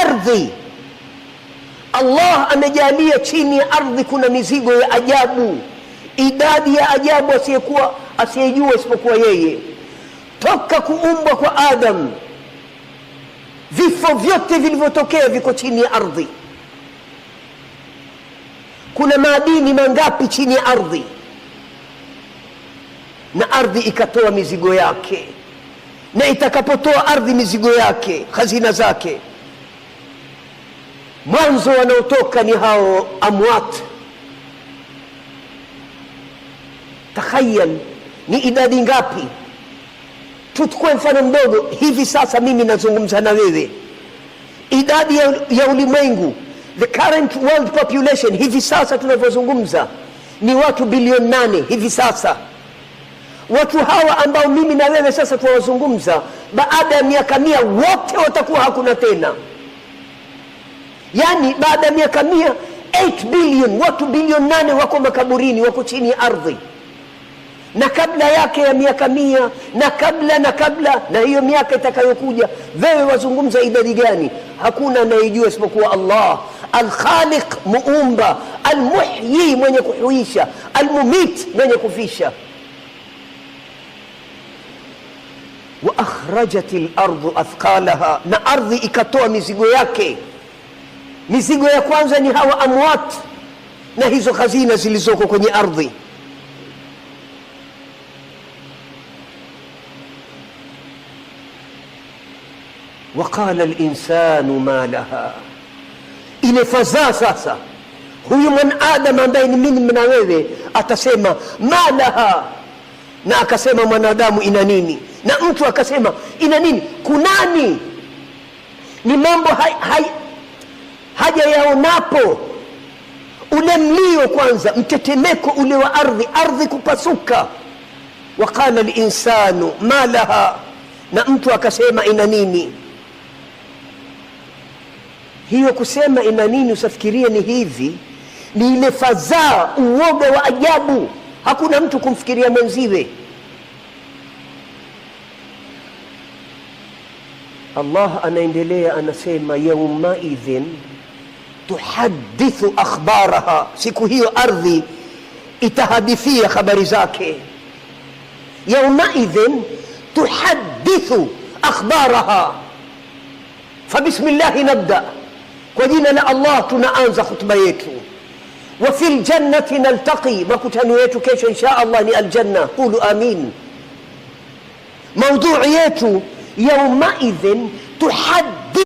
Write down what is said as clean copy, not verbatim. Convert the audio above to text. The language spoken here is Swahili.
ardhi. Allah amejalia chini ya ardhi kuna mizigo ya ajabu, idadi ya ajabu asiyejua isipokuwa yeye. Toka kuumbwa kwa Adam, vifo vyote vilivyotokea viko chini ya ardhi. Kuna madini mangapi chini ya ardhi? Na ardhi ikatoa mizigo yake, na itakapotoa ardhi mizigo yake, hazina zake, mwanzo wanaotoka ni hao amwat. Takhayal, ni idadi ngapi? Tuchukue mfano mdogo. Hivi sasa mimi nazungumza na wewe, idadi ya ulimwengu, the current world population, hivi sasa tunavyozungumza ni watu bilioni 8 hivi sasa. Watu hawa ambao mimi na wewe sasa tunawazungumza, baada ya miaka 100 wote watakuwa hakuna tena. Yani baada ya miaka 100, 8 billion, watu bilioni 8 wako makaburini, wako chini ya ardhi. Na kabla yake ya miaka 100, na kabla na hiyo miaka itakayokuja, wewe wazungumza idadi gani? Hakuna anayejua isipokuwa Allah, al-Khaliq, muumba, al-Muhyi, mwenye kuhuisha, al-Mumit, mwenye kufisha. Wa akhrajatil ardu athqalaha, na ardhi ikatoa mizigo yake. Mizigo ya kwanza ni hawa amwat na hizo hazina zilizoko kwenye ardhi. وقال الإنسان ما لها, ile fadhaa sasa. Huyu mwanadamu ambaye ni mimi na wewe atasema ma laha, na akasema mwanadamu ina nini, na mtu akasema ina nini, kunani. Ni mambo haja yaonapo. Ule mlio kwanza, mtetemeko ule wa ardhi kupasuka. Waqala al-insanu ma laha, na mtu akasema ina nini. Hiyo kusema ina nini usafikirie ni hivi, ni ile fadhaa, uoga wa ajabu. Hakuna mtu kumfikiria mwenziwe. Allah anaendelea anasema, yauma idhin tuhaddithu akhbaraha, siku hiyo ardhi itahadithia habari zake. Yauma idhin tuhaddithu akhbaraha. Fabismillahi nabda, kwa jina la Allah tunaanza khutba yetu. Wa fil jannati naltaqi, makutano yetu kesho insha Allah ni aljanna. Qulu amin. Maudhui yetu yauma idhin tuhaddithu